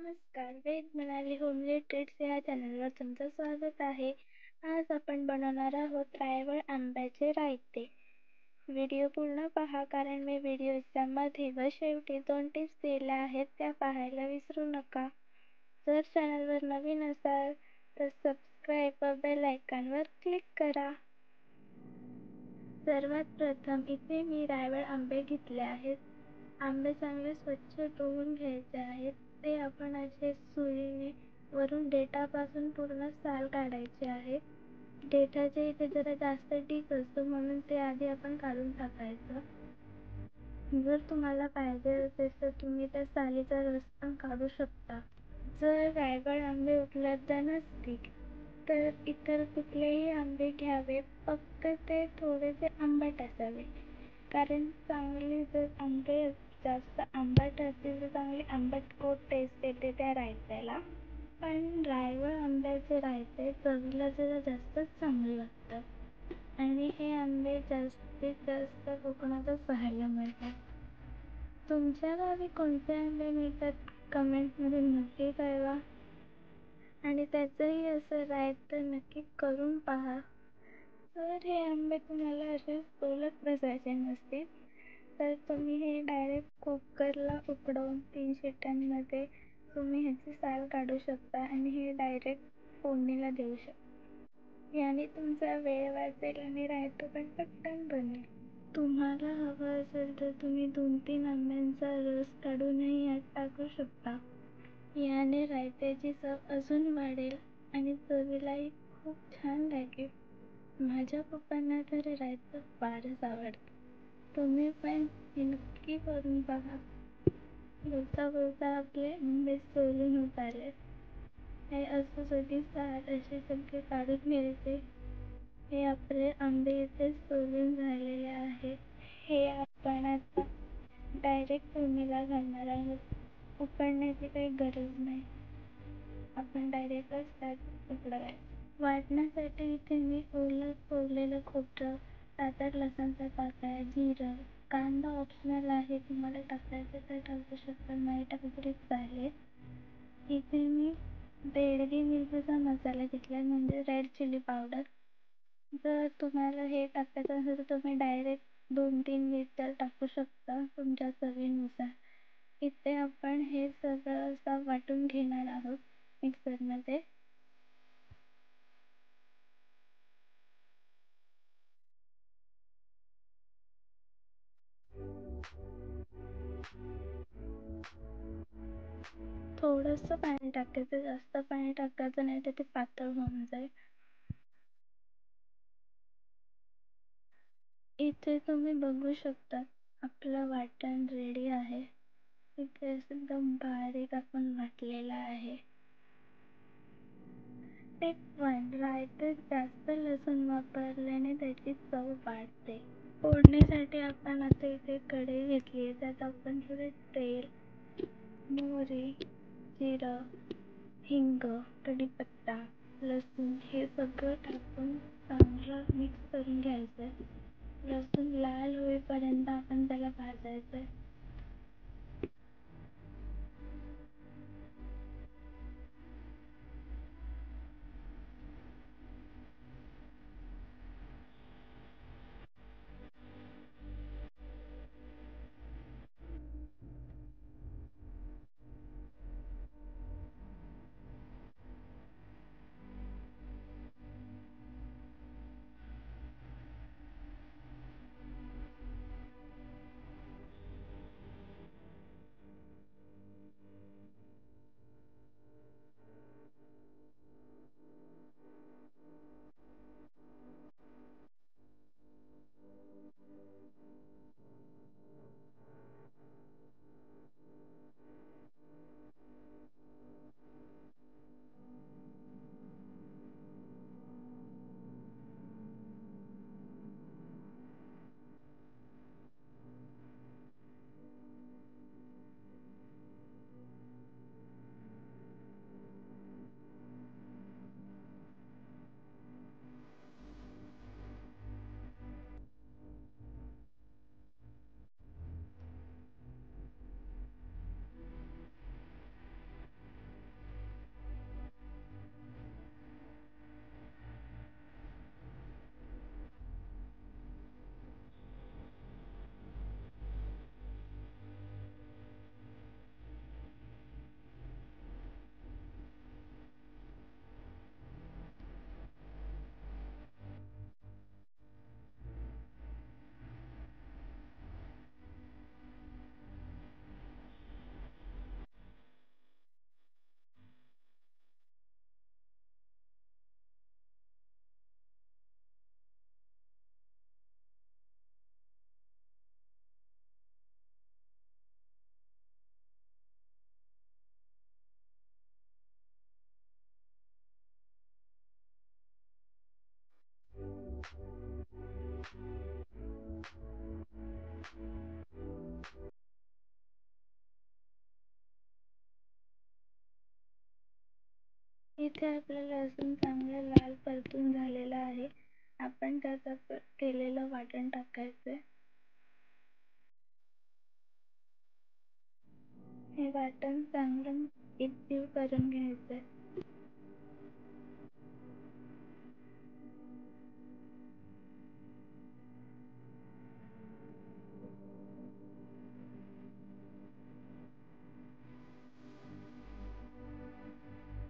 नमस्कार, वेद Manali homely treats या चॅनलवर तुमचं स्वागत आहे. आज आपण बनवणार आहोत रायवळ आंब्याचे रायते. व्हिडिओ पूर्ण पहा कारण मी व्हिडिओच्या मध्ये व शेवटी 2 टिप्स दिल्या आहेत त्या पाहायला विसरू नका. जर चॅनलवर नवीन असाल तर सबस्क्राईब व बेल आयकॉनवर क्लिक करा. सर्वात प्रथम इथे मी रायवळ आंबे घेतले आहेत. आंबे चांगले स्वच्छ धुवून घ्यायचे आहेत. ते आपण असे सुरीने वरून देठापासून पूर्ण साल काढायचे आहे. देठाच्या इथे जरा जास्त डीक असतो म्हणून ते आधी आपण काढून टाकायचं. जर तुम्हाला पाहिजे असेल तर तुम्ही त्या सालीचा रस पण काढू शकता. जर रायवळ आंबे उपलब्ध नसतील तर इतर कुठलेही आंबे घ्यावे, फक्त ते थोडेसे आंबट असावे. कारण चांगले जर आंबे जास्त आंबट असतील तर चांगली आंबट गोड टेस्ट येते त्या रायत्याला. पण रायवळ आंब्याचे रायते चवीला जरा जास्तच चांगले लागतात आणि हे आंबे जास्तीत जास्त कोकणातच पाहायला मिळतात. तुमच्या गावी कोणते आंबे मिळतात कमेंटमध्ये नक्की कळवा आणि त्याचंही असं रायतं नक्की करून पहा. जर हे आंबे तुम्हाला असेच बोलत बसायचे नसतील तर तुम्ही हे डायरेक्ट कुकरला उकडवून 3 शिट्ट्यांमध्ये तुम्ही ह्याची साल काढू शकता आणि हे डायरेक्ट फोडणीला देऊ शकता. याने तुमचा वेळ वाचेल आणि रायतं पण पटकन बनेल. तुम्हाला हवं असेल तर तुम्ही 2-3 आंब्यांचा रस काढूनही यात टाकू शकता. याने रायत्याची चव अजून वाढेल आणि चवीलाही खूप छान लागेल. माझ्या पप्पांना तर रायतं फारच आवडतं. तुम्ही पण हे नक्की करून बघा. बोलता बोलता आपले आंबे सोलून होत आले. हे असं कधी साल असे सगळे काढून घ्यायचे. हे आपले आंबे इथे सोलून झालेले आहे. हे आपण आता डायरेक्ट फोडणीला घालणार आहोत. उकडण्याची काही गरज नाही. आपण डायरेक्टच त्यात उकडवायचं. वाटण्यासाठी इथे मी फोडलेलं खोबरं, 7-8 लसणाच्या पाकळ्या, जिरं, कांदा ऑप्शनल आहे. तुम्हाला टाकायचं तर टाकू शकता, नाही टाकलं तरी चालेल. इथे मी बेडगी मिरचीचा मसाला घेतला म्हणजे रेड चिली पावडर. जर तुम्हाला हे टाकायचं असेल तर तुम्ही डायरेक्ट 2-3 मिरच्या टाकू शकता तुमच्या चवीनुसार. इथे आपण हे सगळं असं वाटून घेणार आहोत मिक्सरमध्ये. थोडंसं पाणी टाकायचं, जास्त पाणी टाकायचं नाही तर ते पातळ होऊन जाईल. इथे तुम्ही बघू शकता आपलं वाटण रेडी आहे. इथे एकदम बारीक आपण वाटलेलं आहे. टिप 1, रायतेत जास्त लसूण वापरल्याने त्याची चव वाढते. फोडणीसाठी आपण आता इथे कढई घेतली आहे. त्यात आपण थोडे तेल, मोहरी, जिरं, हिंग, कढीपत्ता, लसूण हे सगळं टाकून चांगलं मिक्स करून घ्यायचं. लसूण लाल होईपर्यंत आपण त्याला भाजायचं. इथे आपला लसूण चांगला लाल परतून झालेला आहे. आपण त्यात केलेलं वाटण टाकायचंय. हे वाटण चांगलं एकजीव करून घ्यायचंय.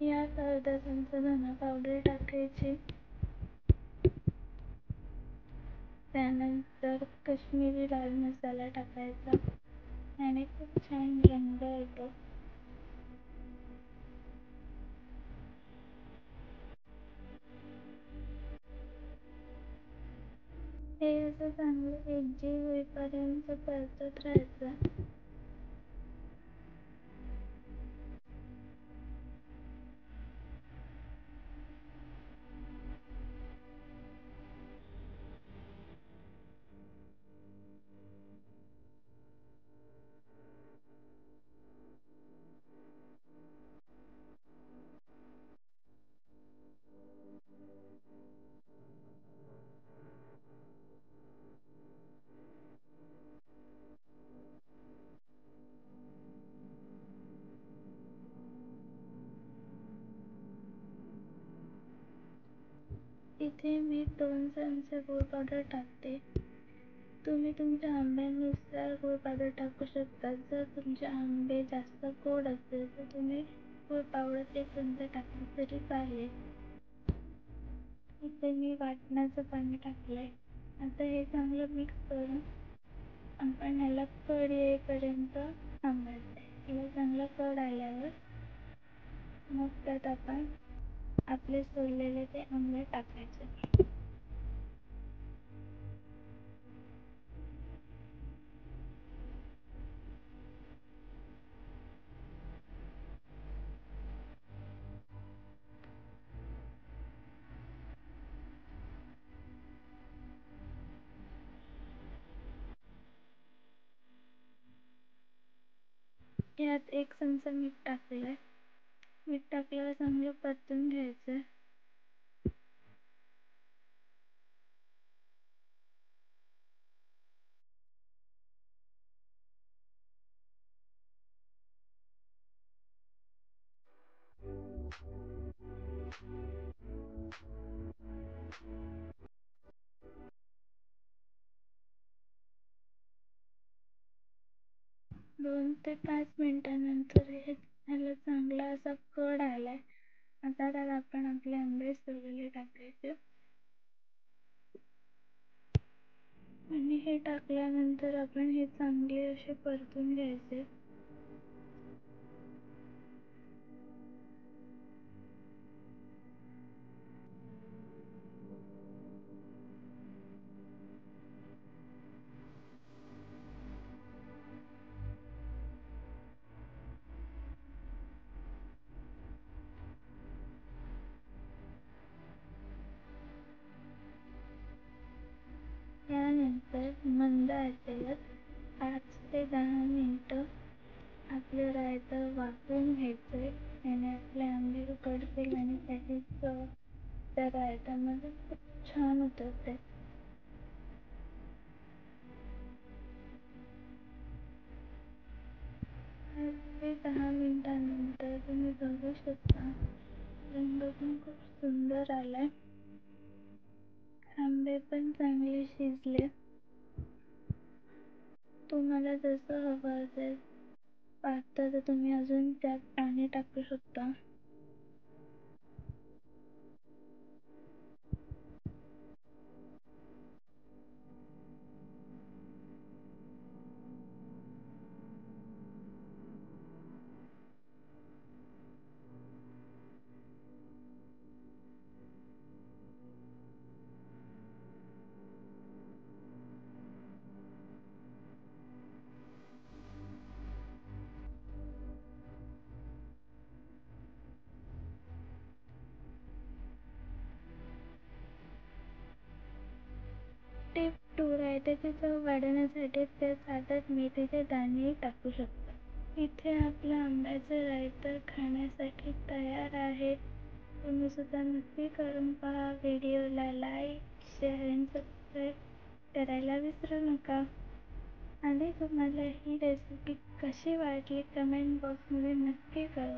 यात अर्धा चमचा धना पावडर टाकायची. त्यानंतर काश्मीरी लाल मसाला टाकायचा. याने खूप छान रंग येतो. हे असं चांगलं एकजीव होईपर्यंत परतत राहायचं. इथे मी 2 चमचे गूळ पावडर टाकते. तुम्ही तुमच्या आंब्यानुसार गूळ पावडर टाकू शकता. जर तुमचे आंबे जास्त गोड असतील तर तुम्ही गूळ पावडर 1 चमचा टाकली तरी चालेल. इथे मी वाटणाचं पाणी टाकलंय. आता हे चांगलं मिक्स करून आपण ह्याला कढ येईपर्यंत थांबायचं. ह्याला चांगला कढ आल्यावर मग त्यात आपण आपले सोललेले ते आंबे टाकायचे. यात 1 चमचा मीठ टाकलंय. मीठ टाकल्यावर चांगलं परतून घ्यायचं. 2 ते 5 मिनिटांनंतर ह्याला चांगला असा कढ आलाय. आता त्यात आपण आपले आंबे सोललेले टाकायचे. आणि हे टाकल्यानंतर आपण हे चांगले असे परतून घ्यायचे. त्यानंतर मंद आचेवर 5 ते 10 मिनिटं आपलं रायतं वाफवून घ्यायचंय. याने आपले आंबे उकडतील आणि त्याची चव त्या रायतामध्ये खूप छान उतरते. 5 ते 10 मिनिटांनंतर तुम्ही बघू शकता रंग पण खूप सुंदर आलाय. आंबे पण चांगले शिजले. तुम्हाला जसं हवं असेल पातळ तर तुम्ही अजून त्यात पाणी टाकू शकता. टिप 2 रायताची चव वाढवण्यासाठी त्या ताटात मेथीचे दाणेही टाकू शकता. इथे आपलं आंब्याचं रायतं खाण्यासाठी तयार आहे. तुम्ही सुद्धा नक्की करून पहा. व्हिडिओला लाईक, शेअर आणि सबस्क्राईब करायला विसरू नका. आणि तुम्हाला ही रेसिपी कशी वाटली कमेंट बॉक्समध्ये नक्की कळवा.